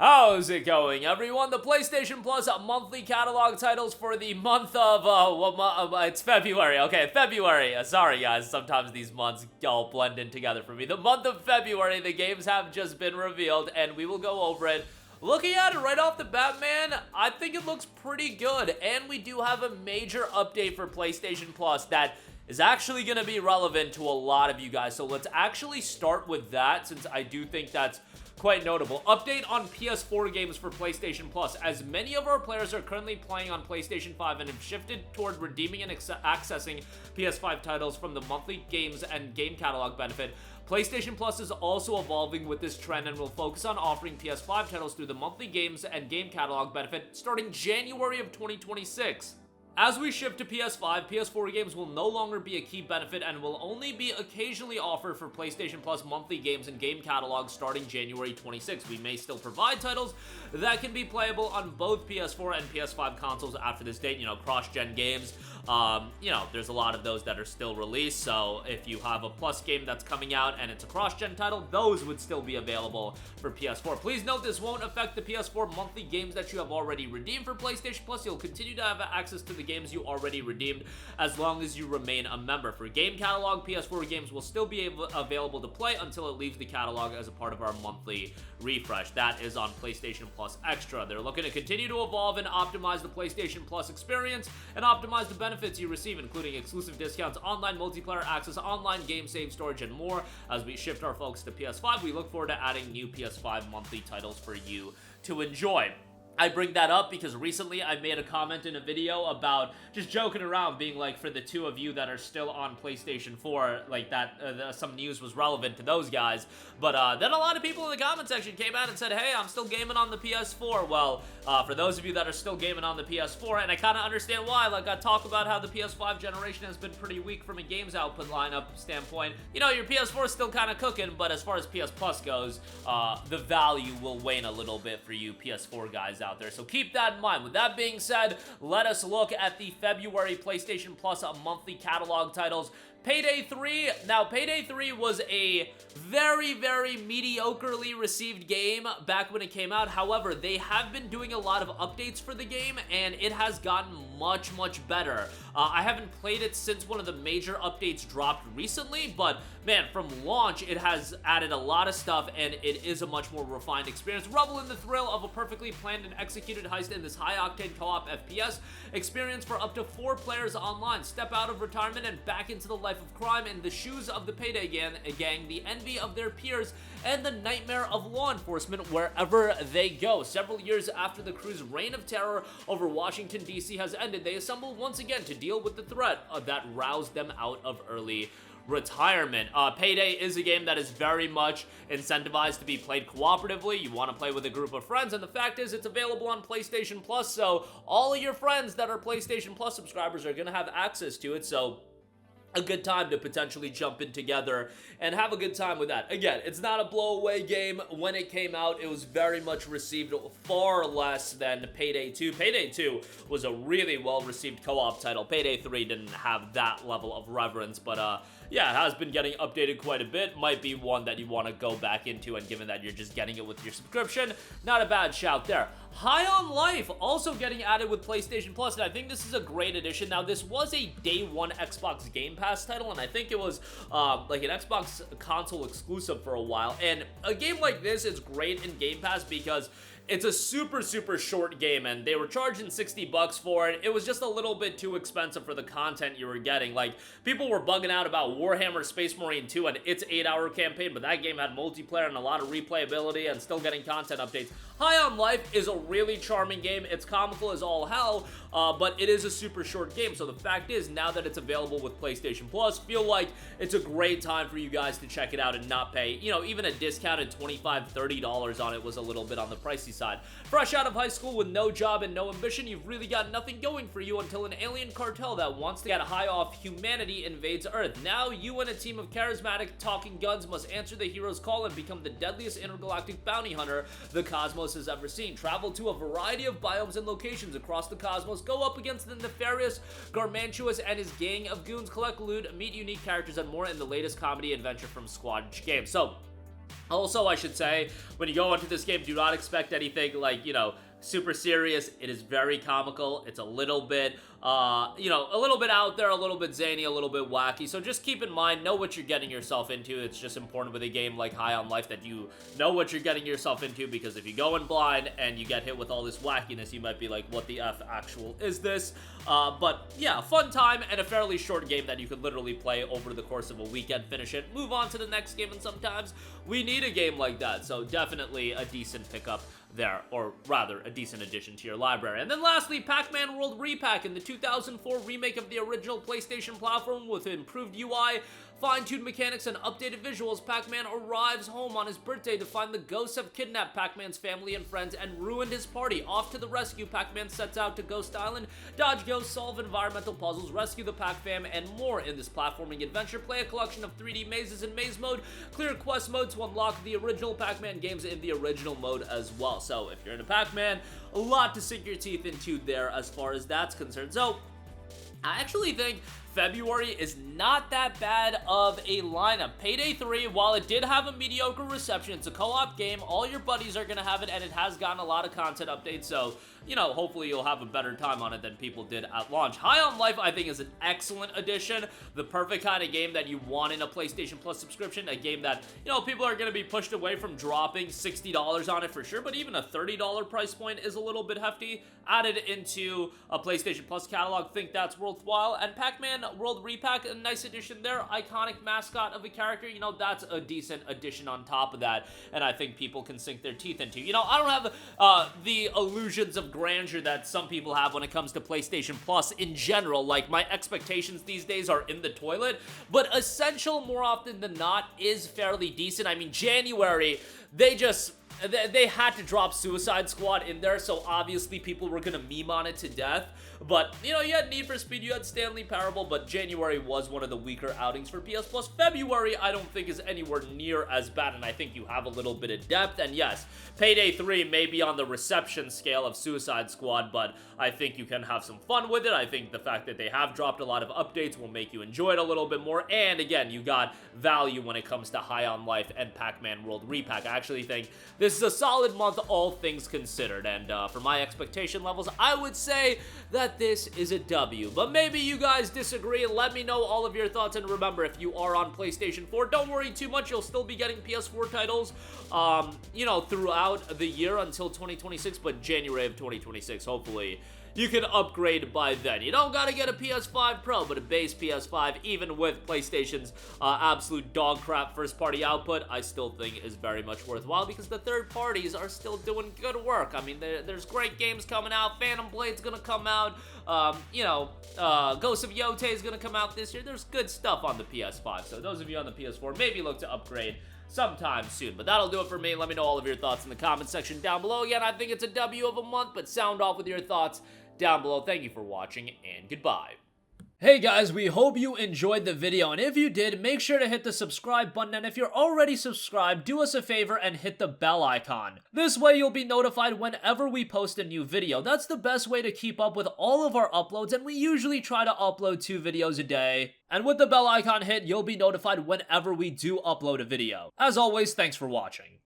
How's it going, everyone? The PlayStation Plus monthly catalog titles for the month of, it's February. Okay, February. Sorry, guys. Sometimes these months all blend in together for me. The month of February, the games have just been revealed, and we will go over it. Looking at it right off the bat, man, I think it looks pretty good, and we do have a major update for PlayStation Plus that is actually going to be relevant to a lot of you guys. So let's actually start with that, since I do think that's quite notable. Update on PS4 games for PlayStation Plus. As many of our players are currently playing on PlayStation 5 and have shifted toward redeeming and accessing PS5 titles from the monthly games and game catalog benefit, PlayStation Plus is also evolving with this trend and will focus on offering PS5 titles through the monthly games and game catalog benefit starting January of 2026. As we shift to PS5, PS4 games will no longer be a key benefit and will only be occasionally offered for PlayStation Plus monthly games and game catalogs starting January 26. We may still provide titles that can be playable on both PS4 and PS5 consoles after this date, cross-gen games. There's a lot of those that are still released, so if you have a Plus game that's coming out and it's a cross-gen title, those would still be available for PS4. Please note this won't affect the PS4 monthly games that you have already redeemed for PlayStation Plus. You'll continue to have access to the games you already redeemed as long as you remain a member. For game catalog, PS4 games will still be available to play until it leaves the catalog as a part of our monthly refresh. That is on PlayStation Plus Extra. They're looking to continue to evolve and optimize the PlayStation Plus experience and optimize the benefits you receive, including exclusive discounts, online multiplayer access, online game save storage, and more. As we shift our focus to PS5, we look forward to adding new PS5 monthly titles for you to enjoy. I bring that up because recently I made a comment in a video about just joking around, being like, for the two of you that are still on PlayStation 4, like that some news was relevant to those guys. But then a lot of people in the comment section came out and said, hey, I'm still gaming on the PS4. Well, for those of you that are still gaming on the PS4, and I kind of understand why, like I talk about how the PS5 generation has been pretty weak from a games output lineup standpoint. Your PS4 is still kind of cooking, but as far as PS Plus goes, the value will wane a little bit for you PS4 guys out there. So keep that in mind. With that being said, let us look at the February PlayStation Plus monthly catalog titles. Payday 3. Now, Payday 3 was a very, very mediocrely received game back when it came out. However, they have been doing a lot of updates for the game, and it has gotten much, much better. I haven't played it since one of the major updates dropped recently, but man, from launch, it has added a lot of stuff, and it is a much more refined experience. Revel in the thrill of a perfectly planned and executed heist in this high-octane co-op FPS experience for up to 4 players online. Step out of retirement and back into the life of crime in the shoes of the Payday gang, the envy of their peers, and the nightmare of law enforcement wherever they go. Several years after the crew's reign of terror over Washington, D.C. has ended, they assemble once again to deal with the threat that roused them out of early retirement. Payday is a game that is very much incentivized to be played cooperatively. You want to play with a group of friends, and the fact is it's available on PlayStation Plus, so all of your friends that are PlayStation Plus subscribers are going to have access to it, so a good time to potentially jump in together and have a good time with that. Again, it's not a blow-away game. When it came out, it was very much received far less than Payday 2. Payday 2 was a really well-received co-op title. Payday 3 didn't have that level of reverence, but yeah, it has been getting updated quite a bit. Might be one that you want to go back into, and given that you're just getting it with your subscription, not a bad shout there. High on Life also getting added with PlayStation Plus, and I think this is a great addition. Now, this was a day one Xbox Game Pass title, and I think it was like an Xbox console exclusive for a while. And a game like this is great in Game Pass because it's a super, super short game, and they were charging $60 for it. It was just a little bit too expensive for the content you were getting. Like, people were bugging out about Warhammer Space Marine 2 and its 8-hour campaign, but that game had multiplayer and a lot of replayability and still getting content updates. High on Life is a really charming game. It's comical as all hell, but it is a super short game. So the fact is, now that it's available with PlayStation Plus, feel like it's a great time for you guys to check it out and not pay, even a discounted $25, $30 on it was a little bit on the pricey side. Fresh out of high school with no job and no ambition, you've really got nothing going for you until an alien cartel that wants to get high off humanity invades Earth. Now you and a team of charismatic talking guns must answer the hero's call and become the deadliest intergalactic bounty hunter the cosmos has ever seen. Travel to a variety of biomes and locations across the cosmos, go up against the nefarious Garmantuous and his gang of goons, collect loot, meet unique characters, and more in the latest comedy adventure from Squad Games. So Also, I should say, when you go into this game, do not expect anything like, super serious. It is very comical. It's a little bit, a little bit out there, a little bit zany, a little bit wacky. So just keep in mind, know what you're getting yourself into. It's just important with a game like High on Life that you know what you're getting yourself into, because if you go in blind and you get hit with all this wackiness, you might be like, what the F actual is this? But yeah, fun time and a fairly short game that you could literally play over the course of a weekend, finish it, move on to the next game, and sometimes we need a game like that. So definitely a decent pickup there, or rather a decent addition to your library. And then lastly, PacMan World Repack. In the 2004 remake of the original PlayStation platform with improved UI, fine-tuned mechanics, and updated visuals, Pac-Man arrives home on his birthday to find the ghosts have kidnapped Pac-Man's family and friends and ruined his party. Off to the rescue, Pac-Man sets out to Ghost Island, dodge ghosts, solve environmental puzzles, rescue the Pac-Fam, and more in this platforming adventure. Play a collection of 3D mazes in maze mode, clear quest mode to unlock the original Pac-Man games in the original mode as well. So if you're into Pac-Man, a lot to sink your teeth into there as far as that's concerned. So I actually think February is not that bad of a lineup. Payday 3, while it did have a mediocre reception, it's a co-op game, all your buddies are gonna have it, and it has gotten a lot of content updates, so, hopefully you'll have a better time on it than people did at launch. High on Life, I think, is an excellent addition, the perfect kind of game that you want in a PlayStation Plus subscription, a game that, people are gonna be pushed away from dropping $60 on it for sure, but even a $30 price point is a little bit hefty. Added into a PlayStation Plus catalog, think that's worthwhile. And Pac-Man World Repack, a nice addition there, iconic mascot of a character, that's a decent addition on top of that, and I think people can sink their teeth into. I don't have the illusions of grandeur that some people have when it comes to PlayStation Plus in general. Like, my expectations these days are in the toilet, but Essential, more often than not, is fairly decent. I mean, January, they had to drop Suicide Squad in there, so obviously people were gonna meme on it to death. But, you had Need for Speed, you had Stanley Parable, but January was one of the weaker outings for PS Plus. February, I don't think, is anywhere near as bad, and I think you have a little bit of depth. And yes, Payday 3 may be on the reception scale of Suicide Squad, but I think you can have some fun with it. I think the fact that they have dropped a lot of updates will make you enjoy it a little bit more. And again, you got value when it comes to High on Life and Pac-Man World Repack. I actually think this is a solid month, all things considered. And for my expectation levels, I would say that this is a W. But maybe you guys disagree. Let me know all of your thoughts. And remember, if you are on PlayStation 4, don't worry too much. You'll still be getting PS4 titles, throughout the year until 2026. But January of 2026, hopefully, you can upgrade by then. You don't gotta get a PS5 Pro, but a base PS5, even with PlayStation's absolute dog crap first-party output, I still think is very much worthwhile, because the third parties are still doing good work. I mean, there's great games coming out. Phantom Blade's gonna come out. Ghost of Yote is gonna come out this year. There's good stuff on the PS5, so those of you on the PS4, maybe look to upgrade sometime soon. But that'll do it for me. Let me know all of your thoughts in the comment section down below. Again, I think it's a W of a month, but sound off with your thoughts down below. Thank you for watching, and goodbye. Hey guys, we hope you enjoyed the video, and if you did, make sure to hit the subscribe button, and if you're already subscribed, do us a favor and hit the bell icon. This way you'll be notified whenever we post a new video. That's the best way to keep up with all of our uploads, and we usually try to upload 2 videos a day. And with the bell icon hit, you'll be notified whenever we do upload a video. As always, thanks for watching.